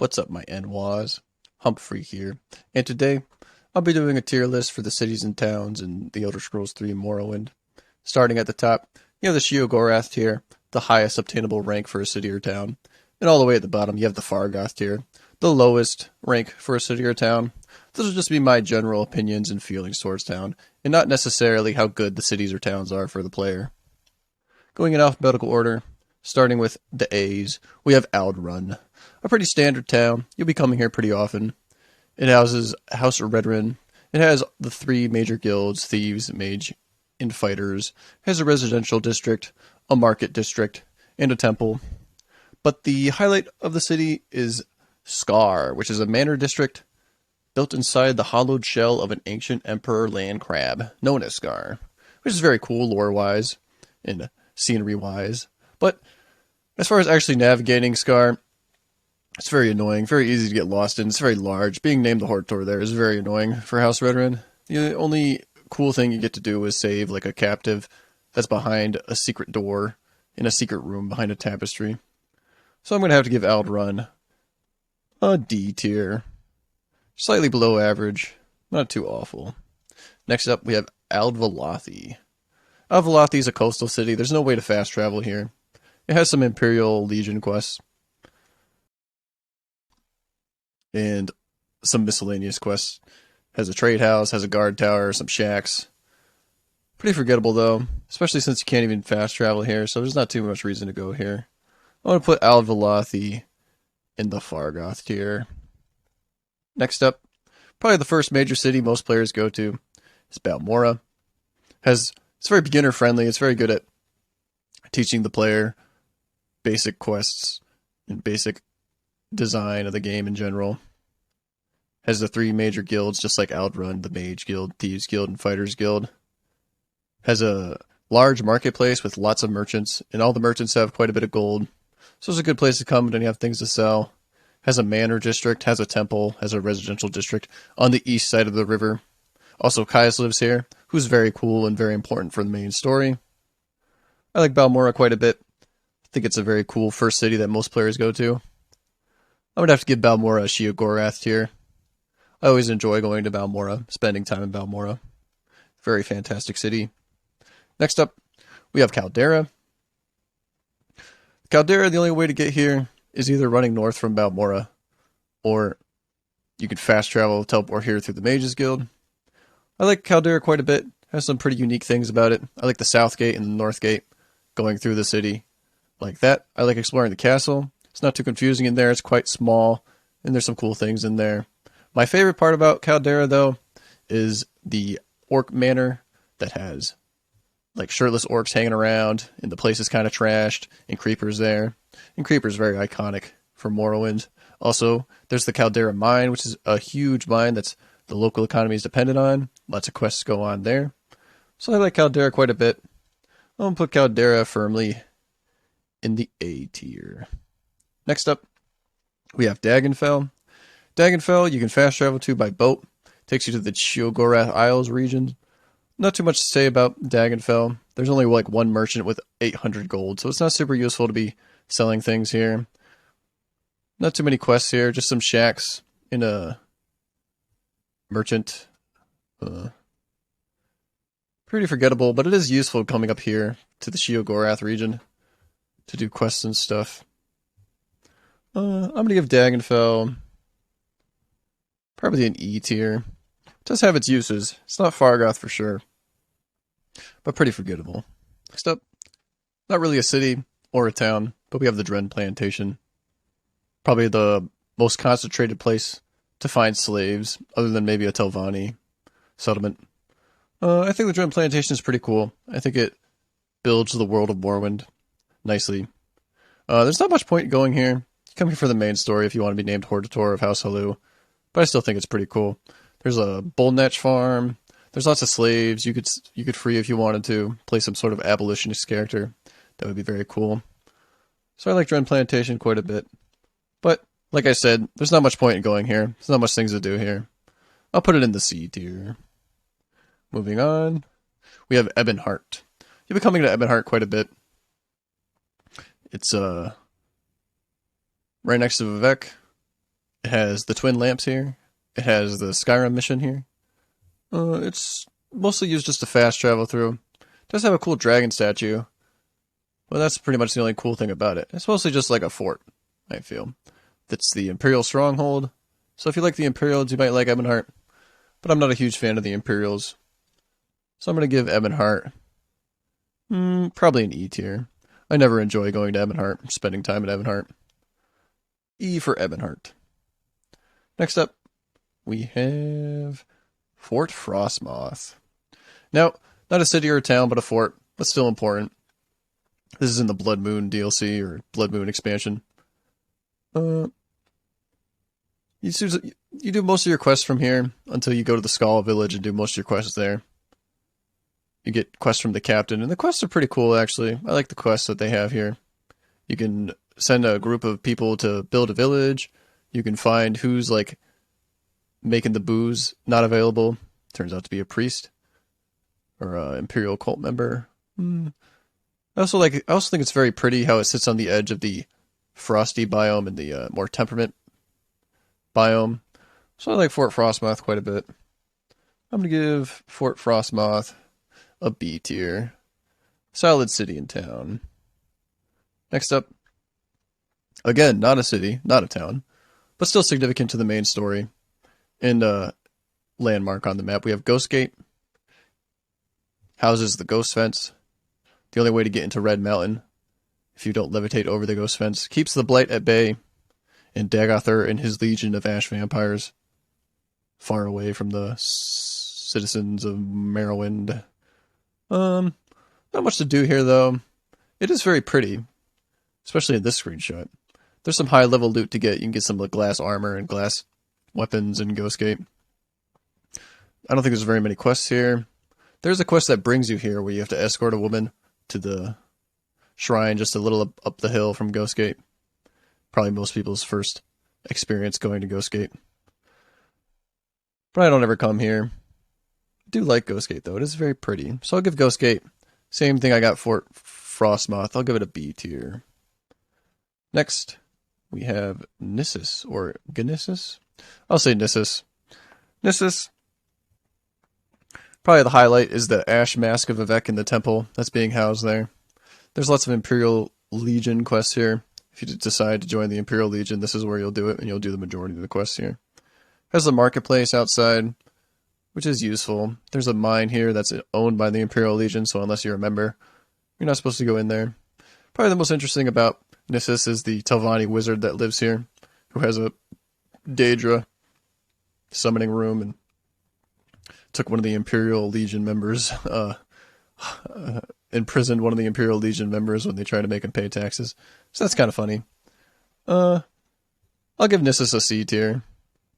What's up, my NWAs? Humphrey here, and today I'll be doing a tier list for the cities and towns in the Elder Scrolls 3 Morrowind. Starting at the top, you have the Sheogorath tier, the highest obtainable rank for a city or town, and all the way at the bottom you have the Fargoth tier, the lowest rank for a city or town. Those will just be my general opinions and feelings towards town, and not necessarily how good the cities or towns are for the player. Going in alphabetical order, starting with the A's, we have Outrun, a pretty standard town. You'll be coming here pretty often. It houses House of Redrin. It has the three major guilds, thieves, mage, and fighters. It has a residential district, a market district, and a temple. But the highlight of the city is Scar, which is a manor district built inside the hollowed shell of an ancient emperor land crab, known as Scar, which is very cool lore-wise and scenery-wise. But as far as actually navigating Scar, it's very annoying, very easy to get lost in. It's very large. Being named the Hortor there is very annoying for House Redrin. The only cool thing you get to do is save like a captive that's behind a secret door in a secret room behind a tapestry. So I'm going to have to give Outrun a D tier. Slightly below average, not too awful. Next up, we have Alvelothe. Alvelothe is a coastal city. There's no way to fast travel here. It has some Imperial Legion quests and some miscellaneous quests. Has a trade house, has a guard tower, some shacks. Pretty forgettable though, especially since you can't even fast travel here, so there's not too much reason to go here. I want to put Alvelothe in the Fargoth tier. Next up, probably the first major city most players go to is Balmora. It's very beginner friendly. It's very good at teaching the player basic quests and basic design of the game in general. Has the three major guilds just like Outrun, the Mage Guild, Thieves Guild, and Fighters Guild. Has a large marketplace with lots of merchants, and all the merchants have quite a bit of gold. So it's a good place to come when you have things to sell. Has a manor district, has a temple, has a residential district on the east side of the river. Also, Caius lives here, who's very cool and very important for the main story. I like Balmora quite a bit. I think it's a very cool first city that most players go to. I would have to give Balmora a Sheogorath tier. I always enjoy going to Balmora, spending time in Balmora. Very fantastic city. Next up, we have Caldera. Caldera, the only way to get here is either running north from Balmora, or you could fast travel, teleport here through the Mages Guild. I like Caldera quite a bit. Has some pretty unique things about it. I like the South Gate and the North Gate going through the city like that. I like exploring the castle. It's not too confusing in there. It's quite small, and there's some cool things in there. My favorite part about Caldera, though, is the orc manor that has like shirtless orcs hanging around, and the place is kind of trashed, and Creeper's there. And Creeper's very iconic for Morrowind. Also, there's the Caldera mine, which is a huge mine that's the local economy is dependent on. Lots of quests go on there. So I like Caldera quite a bit. I'm going to put Caldera firmly in the A tier. Next up, we have Daggenfell. Daggenfell, you can fast travel to by boat. Takes you to the Sheogorath Isles region. Not too much to say about Daggenfell. There's only like one merchant with 800 gold, so it's not super useful to be selling things here. Not too many quests here, just some shacks in a merchant. Pretty forgettable, but it is useful coming up here to the Sheogorath region to do quests and stuff. I'm going to give Daggenfell probably an E tier. It does have its uses. It's not Fargoth for sure, but pretty forgettable. Next up, not really a city or a town, but we have the Dren Plantation. Probably the most concentrated place to find slaves, other than maybe a Telvanni settlement. I think the Dren Plantation is pretty cool. I think it builds the world of Morrowind nicely. There's not much point going here. You come here for the main story if you want to be named Hortator of House Hellu, but I still think it's pretty cool. There's a bull netch farm. There's lots of slaves you could free if you wanted to. Play some sort of abolitionist character. That would be very cool. So I like Dren Plantation quite a bit. But, like I said, there's not much point in going here. There's not much things to do here. I'll put it in the C tier. Moving on, we have Ebonheart. You'll be coming to Ebonheart quite a bit. It's right next to Veik. It has the twin lamps here. It has the Skyrim mission here. It's mostly used just to fast travel through. It does have a cool dragon statue. Well, that's pretty much the only cool thing about it. It's mostly just like a fort, I feel. That's the Imperial Stronghold. So if you like the Imperials, you might like Ebonheart. But I'm not a huge fan of the Imperials. So I'm going to give Ebonheart probably an E tier. I never enjoy going to Ebonheart, spending time at Ebonheart. E for Ebonheart. Next up, we have Fort Frostmoth. Now, not a city or a town, but a fort, but still important. This is in the Blood Moon DLC or Blood Moon expansion. You do most of your quests from here until you go to the Skull Village and do most of your quests there. You get quests from the captain, and the quests are pretty cool, actually. I like the quests that they have here. You can send a group of people to build a village. You can find who's, like, making the booze not available. Turns out to be a priest. Or an Imperial cult member. I also think it's very pretty how it sits on the edge of the frosty biome and the more temperament biome. So I like Fort Frostmoth quite a bit. I'm going to give Fort Frostmoth a B tier. Solid city and town. Next up, again, not a city, not a town, but still significant to the main story and landmark on the map. We have Ghostgate. Houses the ghost fence. The only way to get into Red Mountain, if you don't levitate over the ghost fence, keeps the blight at bay, and Daggenfell and his legion of ash vampires far away from the citizens of Morrowind. Not much to do here, though. It is very pretty, especially in this screenshot. There's some high-level loot to get. You can get some like glass armor and glass weapons in Ghostgate. I don't think there's very many quests here. There's a quest that brings you here where you have to escort a woman to the shrine just a little up the hill from Ghostgate. Probably most people's first experience going to Ghostgate. But I don't ever come here. I do like Ghostgate, though. It is very pretty. So I'll give Ghostgate, same thing I got for Frostmoth. I'll give it a B tier. Next, we have Nessus, or Gnessus? I'll say Nessus. Nessus, probably the highlight is the Ash Mask of Veik in the temple that's being housed there. There's lots of Imperial Legion quests here. If you decide to join the Imperial Legion, this is where you'll do it, and you'll do the majority of the quests here. Has a marketplace outside, which is useful. There's a mine here that's owned by the Imperial Legion, so unless you're a member, you're not supposed to go in there. Probably the most interesting about Nessus is the Telvani wizard that lives here, who has a Daedra summoning room and took one of the Imperial Legion members, imprisoned one of the Imperial Legion members when they tried to make him pay taxes. So that's kind of funny. I'll give Nessus a C tier.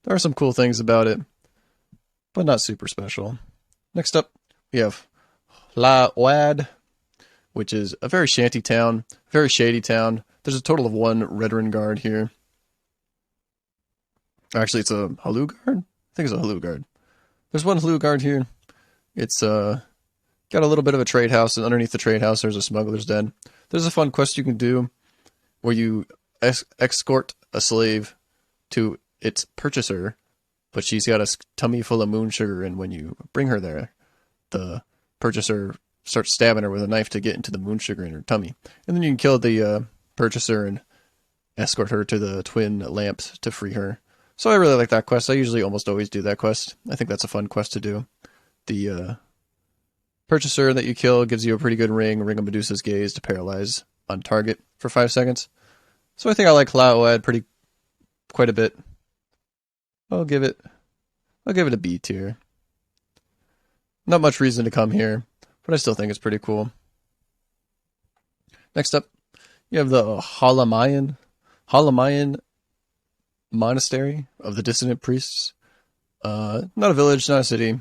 There are some cool things about it, but not super special. Next up, we have La Ouad, which is a very shanty town, very shady town. There's a total of one Redrin guard here. Actually, it's a Halu guard? I think it's a Halu guard. There's one Halu guard here. It's got a little bit of a trade house, and underneath the trade house there's a smuggler's den. There's a fun quest you can do where you escort a slave to its purchaser, but she's got a tummy full of moon sugar, and when you bring her there, the purchaser starts stabbing her with a knife to get into the moon sugar in her tummy. And then you can kill the purchaser and escort her to the twin lamps to free her. So I really like that quest. I usually almost always do that quest. I think that's a fun quest to do. The purchaser that you kill gives you a pretty good ring of Medusa's Gaze to paralyze on target for 5 seconds. So I think I like La Ouad quite a bit. I'll give it a B tier. Not much reason to come here, but I still think it's pretty cool. Next up, you have the Mayan Monastery of the Dissonant Priests. Not a village, not a city,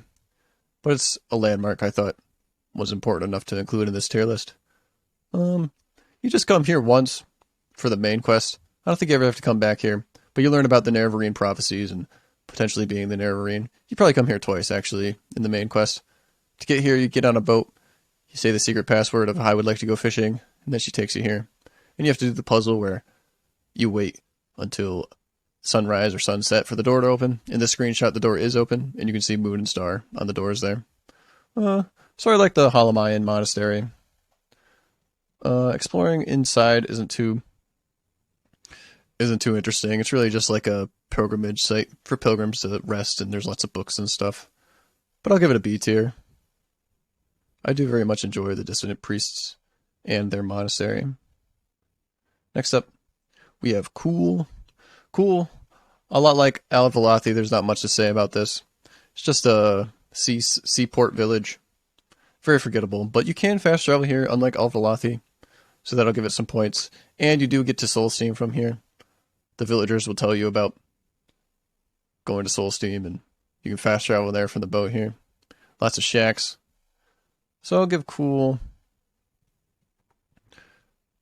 but it's a landmark I thought was important enough to include in this tier list. You just come here once for the main quest. I don't think you ever have to come back here, but you learn about the Nerevarine prophecies and potentially being the Nerevarine. You probably come here twice, actually, in the main quest. To get here, you get on a boat, you say the secret password of I would like to go fishing, and then she takes you here. And you have to do the puzzle where you wait until sunrise or sunset for the door to open. In this screenshot, the door is open, and you can see moon and star on the doors there. So I like the Mayan monastery. Exploring inside isn't too interesting. It's really just like a pilgrimage site for pilgrims to rest, and there's lots of books and stuff. But I'll give it a B tier. I do very much enjoy the dissonant priests and their monastery. Next up, we have Coola. A lot like Alvelothe, there's not much to say about this. It's just a seaport village. Very forgettable, but you can fast travel here, unlike Alvelothe, so that'll give it some points. And you do get to Soul Steam from here. The villagers will tell you about going to Soul Steam, and you can fast travel there from the boat here. Lots of shacks. So I'll give Cool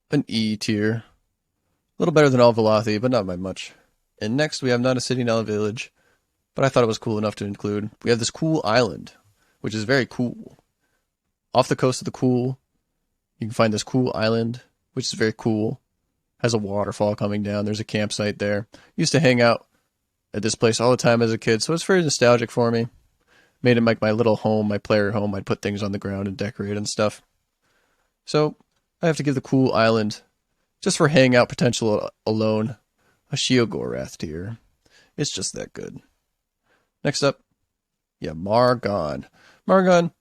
an E tier. A little better than Alvelothe, but not by much. And next we have not a city, not a village, but I thought it was cool enough to include. We have this cool island, which is very cool. Off the coast of the Cool, you can find this cool island, which is very cool. Has a waterfall coming down. There's a campsite there. Used to hang out at this place all the time as a kid, so it's very nostalgic for me. Made it like my little home, my player home. I'd put things on the ground and decorate and stuff. So I have to give the cool island, just for hangout potential alone, a Sheogorath tier. It's just that good. Next up, Margon. Margon,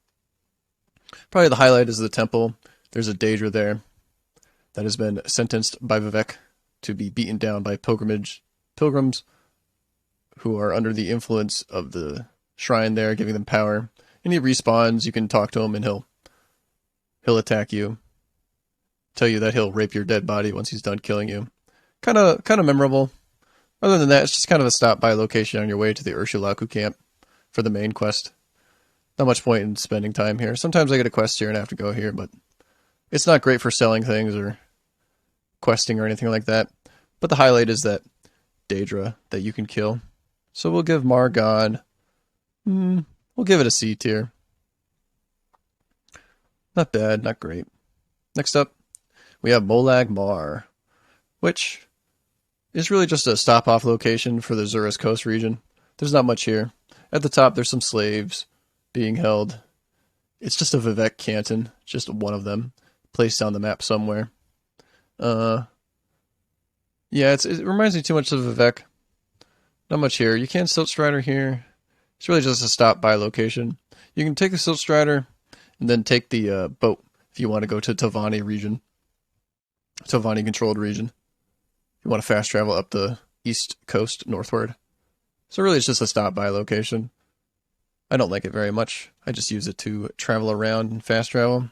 probably the highlight is the temple. There's a Daedra there that has been sentenced by Veik to be beaten down by pilgrims who are under the influence of the shrine there, giving them power. And he respawns. You can talk to him, and he'll attack you. Tell you that he'll rape your dead body once he's done killing you. Kind of memorable. Other than that, it's just kind of a stop-by location on your way to the Urshulaku Camp for the main quest. Not much point in spending time here. Sometimes I get a quest here and I have to go here, but it's not great for selling things or questing or anything like that. But the highlight is that Daedra that you can kill. So we'll give Margon, we'll give it a C tier. Not bad, not great. Next up, we have Moglag Mar, which is really just a stop-off location for the Zurus Coast region. There's not much here. At the top, there's some slaves being held. It's just a Veik canton, just one of them, placed on the map somewhere. Yeah, it reminds me too much of Veik. Not much here. You can Silt Strider here. It's really just a stop-by location. You can take the Silt Strider and then take the boat if you want to go to Telvani region. Telvani controlled region. If you want to fast travel up the east coast northward. So really it's just a stop-by location. I don't like it very much. I just use it to travel around and fast travel.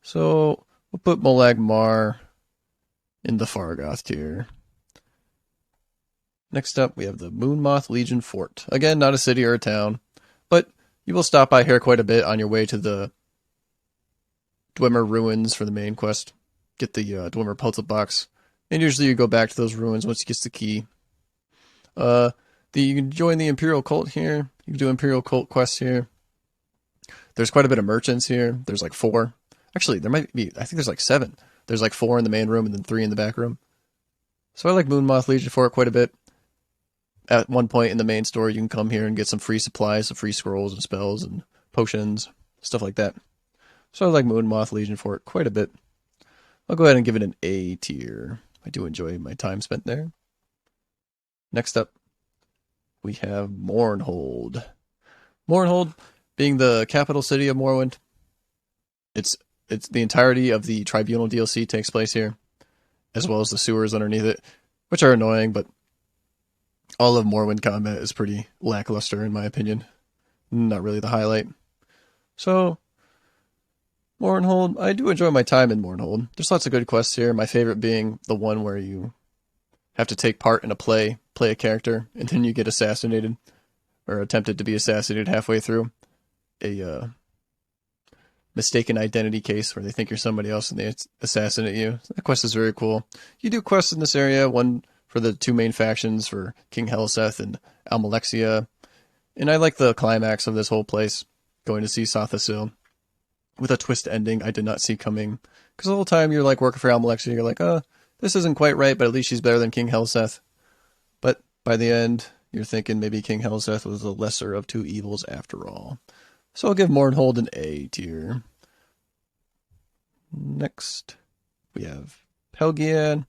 So we'll put Moglag Mar in the Fargoth tier. Next up, we have the Moonmoth Legion Fort. Again, not a city or a town, but you will stop by here quite a bit on your way to the Dwemer ruins for the main quest. Get the Dwemer puzzle box, and usually you go back to those ruins once you get the key. You can join the Imperial Cult here. You can do Imperial Cult quests here. There's quite a bit of merchants here. There's like 4. Actually, there might be, I think there's like 7. There's like 4 in the main room and then 3 in the back room. So I like Moonmoth Legion Fort quite a bit. At one point in the main store, you can come here and get some free supplies, some free scrolls and spells and potions, stuff like that. So I like Moonmoth Legion Fort quite a bit. I'll go ahead and give it an A tier. I do enjoy my time spent there. Next up, we have Moronhold. Moronhold being the capital city of Morrowind. It's the entirety of the Tribunal DLC takes place here, as well as the sewers underneath it, which are annoying, but all of Morrowind combat is pretty lackluster in my opinion. Not really the highlight. So, Moronhold, I do enjoy my time in Moronhold. There's lots of good quests here, my favorite being the one where you have to take part in a play a character, and then you get assassinated, or attempted to be assassinated halfway through. A mistaken identity case where they think you're somebody else and they assassinate you. That quest is very cool. You do quests in this area, one for the 2 main factions, for King Helseth and Almalexia. And I like the climax of this whole place, going to see Sothasil, with a twist ending I did not see coming. Because the whole time you're like working for Almalexia, you're like, this isn't quite right, but at least she's better than King Helseth. But by the end, you're thinking maybe King Helzeth was the lesser of two evils after all. So I'll give Moronhold an A tier. Next, we have Helgian.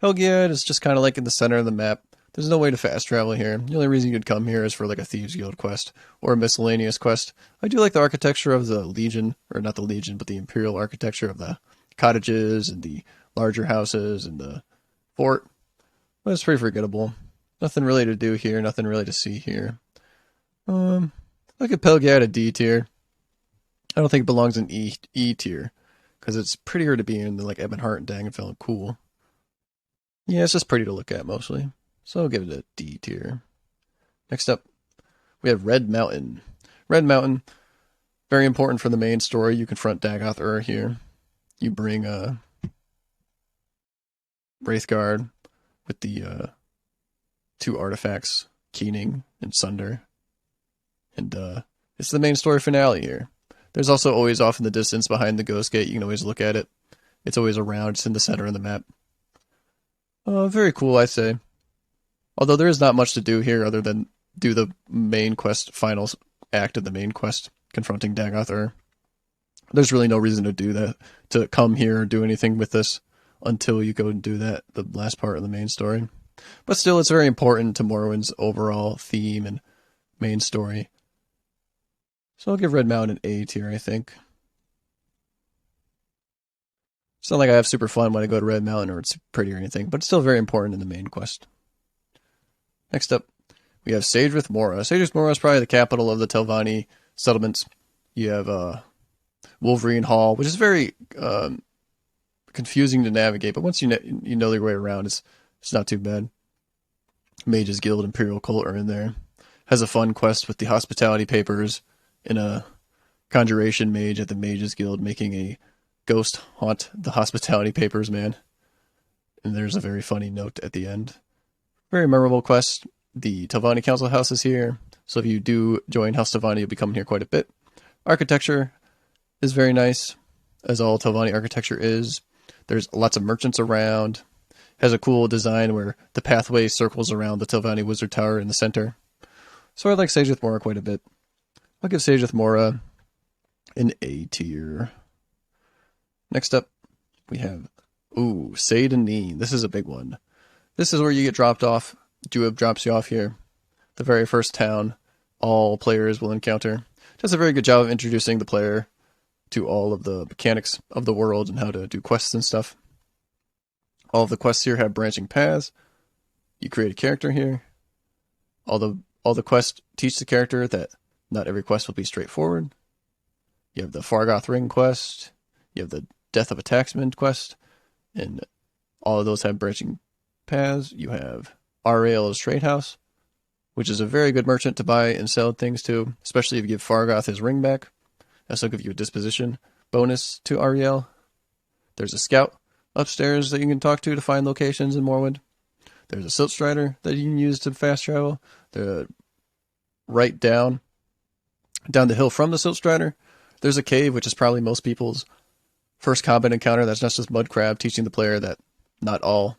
Helgian is just kind of like in the center of the map. There's no way to fast travel here. The only reason you'd come here is for like a Thieves Guild quest or a miscellaneous quest. I do like the architecture of the Legion, or not the Legion, but the Imperial architecture of the cottages and the larger houses and the fort. But it's pretty forgettable. Nothing really to do here, nothing really to see here. Look at Pelgia at a D tier. I don't think it belongs in E tier, because it's prettier to be in the like Ebonheart and Daggenfell and cool. Yeah, it's just pretty to look at mostly. So I'll give it a D tier. Next up, we have Red Mountain. Red Mountain, very important for the main story. You confront Daggoth here. You bring Wraithguard with the two artifacts, Keening and Sunder. And it's the main story finale here. There's also always off in the distance behind the Ghostgate. You can always look at it. It's always around. It's in the center of the map. Very cool, I'd say. Although there is not much to do here other than do the main quest, final act of the main quest, confronting Daggoth. There's really no reason to do that, to come here or do anything with this until you go and do that, the last part of the main story. But still, it's very important to Morrowind's overall theme and main story. So I'll give Red Mountain an A tier, I think. It's not like I have super fun when I go to Red Mountain or it's pretty or anything, but it's still very important in the main quest. Next up, we have Sagerith Mora. Sagerith Mora is probably the capital of the Telvanni settlements. You have Wolverine Hall, which is very confusing to navigate, but once you know your way around, it's not too bad. Mages Guild, Imperial Cult are in there. Has a fun quest with the hospitality papers in a conjuration mage at the Mages Guild making a ghost haunt the hospitality papers, man. And there's a very funny note at the end. Very memorable quest. The Telvanni Council House is here, so if you do join House Telvanni, you'll be coming here quite a bit. Architecture is very nice, as all Telvanni architecture is. There's lots of merchants around. Has a cool design where the pathway circles around the Telvanni Wizard Tower in the center. So I like Sagerith Mora quite a bit. I'll give Sagerith Mora an A tier. Next up, we have Satanin. This is a big one. This is where you get dropped off. Druid drops you off here. The very first town all players will encounter. Does a very good job of introducing the player to all of the mechanics of the world and how to do quests and stuff. All of the quests here have branching paths. You create a character here. All the quests teach the character that not every quest will be straightforward. You have the Fargoth Ring quest. You have the Death of a Taxman quest. And all of those have branching paths. You have Ariel's Trade House, which is a very good merchant to buy and sell things to, especially if you give Fargoth his ring back. That'll give you a disposition bonus to Ariel. There's a scout upstairs that you can talk to find locations in Morrowind. There's a Silt Strider that you can use to fast travel. Right down the hill from the Silt Strider, there's a cave, which is probably most people's first combat encounter. That's not just Mud Crab, teaching the player that not all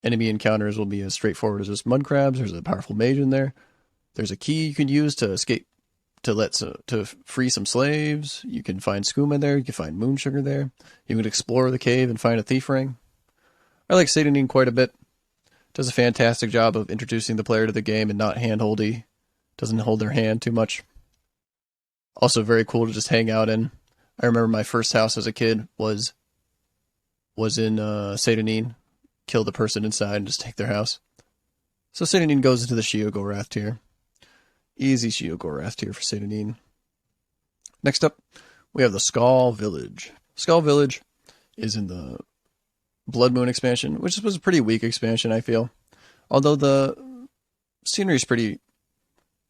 enemy encounters will be as straightforward as just Mud Crabs. There's a powerful mage in there. There's a key you can use to escape, to free some slaves. You can find skooma there. You can find moon sugar there. You can explore the cave and find a thief ring. I like Satanin quite a bit. Does a fantastic job of introducing the player to the game and not handholdy. Doesn't hold their hand too much. Also very cool to just hang out in. I remember my first house as a kid was in Satanin. Kill the person inside and just take their house. So Satanin goes into the Sheogorath tier. Easy Sheogorath tier for Satanin. Next up, we have the Skull Village. Skull Village is in the Blood Moon expansion, which was a pretty weak expansion, I feel. Although the scenery is pretty,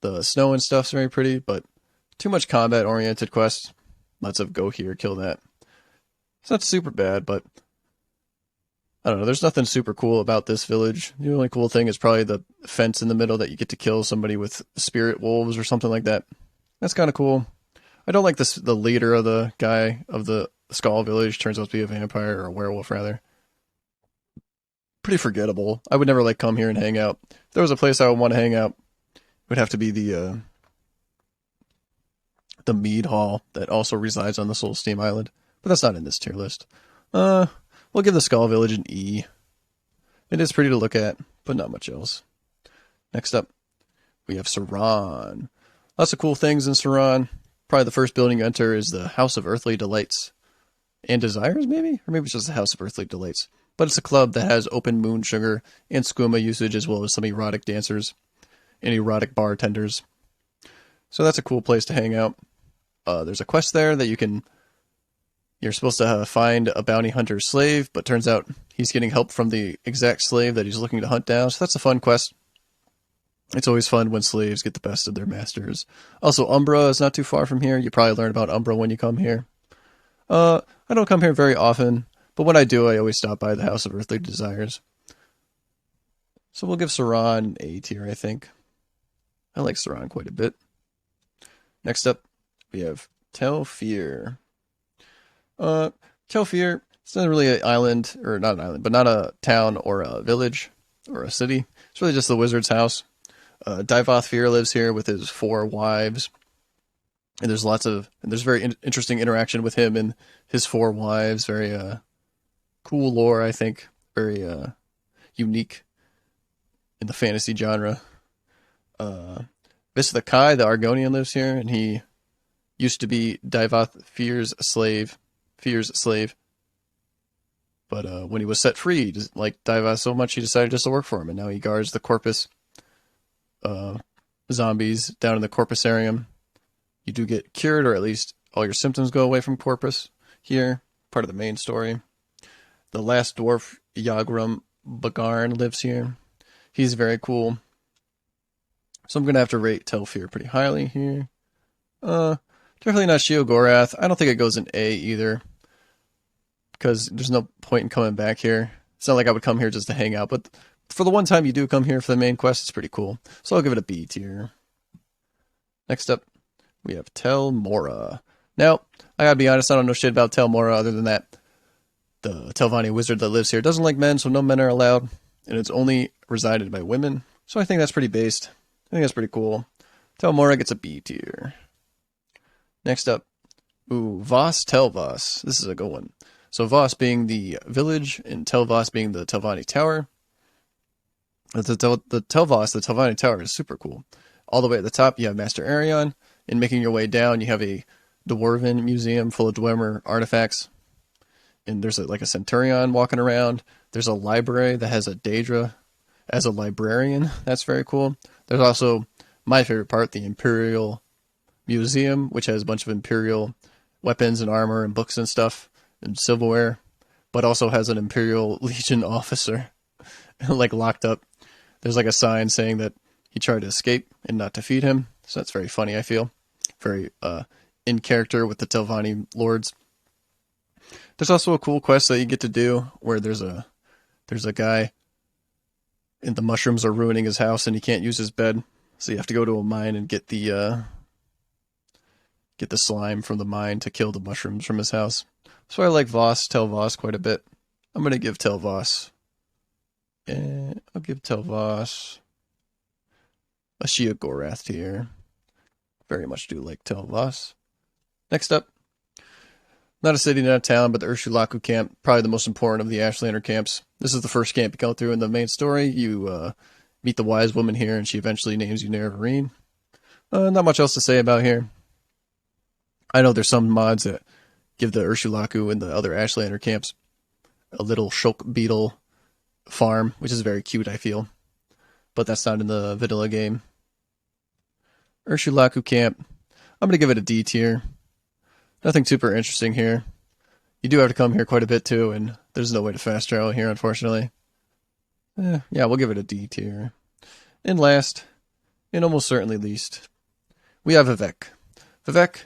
the snow and stuff's very pretty, but too much combat-oriented quests. Lots of go here, kill that. It's not super bad, but I don't know, there's nothing super cool about this village. The only cool thing is probably the fence in the middle that you get to kill somebody with spirit wolves or something like that. That's kind of cool. I don't like this. The leader of the guy of the Skull Village turns out to be a vampire, or a werewolf rather. pretty forgettable. I would never like come here and hang out. If there was a place I would want to hang out, it would have to be the Mead Hall that also resides on the Soul Steam Island. But that's not in this tier list. We'll give the Skull Village an E. It is pretty to look at, but not much else. Next up, we have Saron. Lots of cool things in Saron. Probably the first building you enter is the House of Earthly Delights and Desires, maybe? Or maybe it's just the House of Earthly Delights. But it's a club that has open moon sugar and skooma usage, as well as some erotic dancers and erotic bartenders. So that's a cool place to hang out. There's a quest there that you're supposed to find a bounty hunter's slave, but turns out he's getting help from the exact slave that he's looking to hunt down. So that's a fun quest. It's always fun when slaves get the best of their masters. Also, Umbra is not too far from here. You probably learn about Umbra when you come here. I don't come here very often, but when I do, I always stop by the House of Earthly Desires. So we'll give Saron A tier, I think. I like Saron quite a bit. Next up, we have Telfir. Telfir, it's not really an island, or not an island, but not a town or a village or a city. It's really just the wizard's house. Divotfir lives here with his 4 wives. And there's very interesting interaction with him and his 4 wives. Very cool lore, I think. Very unique in the fantasy genre. Vista Kai, the Argonian, lives here, and he used to be Divotfir's slave. But when he was set free, he just liked Divas so much he decided just to work for him, and now he guards the Corpus zombies down in the Corpusarium. You do get cured, or at least all your symptoms go away from Corpus here, part of the main story. The last dwarf, Yagrum Bagarn, lives here. He's very cool. So I'm going to have to rate Telfir pretty highly here. Definitely not Sheogorath. I don't think it goes in A either, because there's no point in coming back here. It's not like I would come here just to hang out, but for the one time you do come here for the main quest, it's pretty cool. So I'll give it a B tier. Next up, we have Telmora. Now, I gotta be honest, I don't know shit about Telmora other than that the Telvanni wizard that lives here doesn't like men, so no men are allowed, and it's only resided by women. So I think that's pretty based. I think that's pretty cool. Telmora gets a B tier. Next up, Voss Telvas. This is a good one. So Voss being the village, and Telvas being the Telvanni Tower. The Telvas, the Telvanni Tower, is super cool. All the way at the top, you have Master Arion, and making your way down, you have a Dwarven museum full of Dwemer artifacts. And there's like a Centurion walking around. There's a library that has a Daedra as a librarian. That's very cool. There's also my favorite part, the Imperial Museum, which has a bunch of Imperial weapons and armor and books and stuff and silverware, but also has an Imperial Legion officer like locked up. There's like a sign saying that he tried to escape and not defeat him. So that's very funny, I feel. Very in character with the Telvanni lords. There's also a cool quest that you get to do where there's a guy and the mushrooms are ruining his house and he can't use his bed. So you have to go to a mine and get the slime from the mine to kill the mushrooms from his house. So I like Telvas quite a bit. I'm going to give Telvas. I'll give Telvas a Sheogorath tier. Very much do like Telvas. Next up, not a city, not a town, but the Urshulaku Camp, probably the most important of the Ashlander camps. This is the first camp you go through in the main story. You meet the wise woman here, and she eventually names you Nerevarine. Not much else to say about here. I know there's some mods that give the Urshulaku and the other Ashlander camps a little Shulk beetle farm, which is very cute, I feel. But that's not in the vanilla game. Urshulaku Camp, I'm going to give it a D tier. Nothing super interesting here. You do have to come here quite a bit too, and there's no way to fast travel here, unfortunately. Yeah, we'll give it a D tier. And last, and almost certainly least, we have Veik. Veik,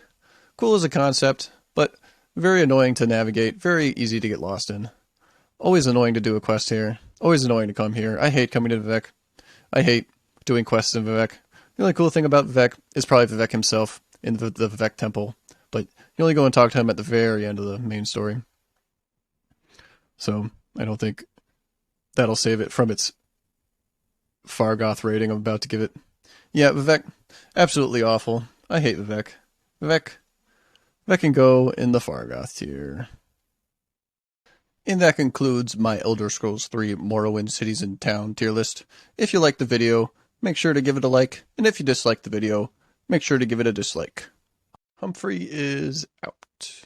cool as a concept, but very annoying to navigate, very easy to get lost in. Always annoying to do a quest here. Always annoying to come here. I hate coming to Veik. I hate doing quests in Veik. The only cool thing about Veik is probably Veik himself in the Veik temple, but you only go and talk to him at the very end of the main story. So I don't think That'll save it from its Fargoth rating I'm about to give it. Yeah, Veik, absolutely awful. I hate Veik. Veik can go in the Fargoth tier. And that concludes my Elder Scrolls 3 Morrowind Cities and Town tier list. If you liked the video, make sure to give it a like, and if you disliked the video, make sure to give it a dislike. Humphrey is out.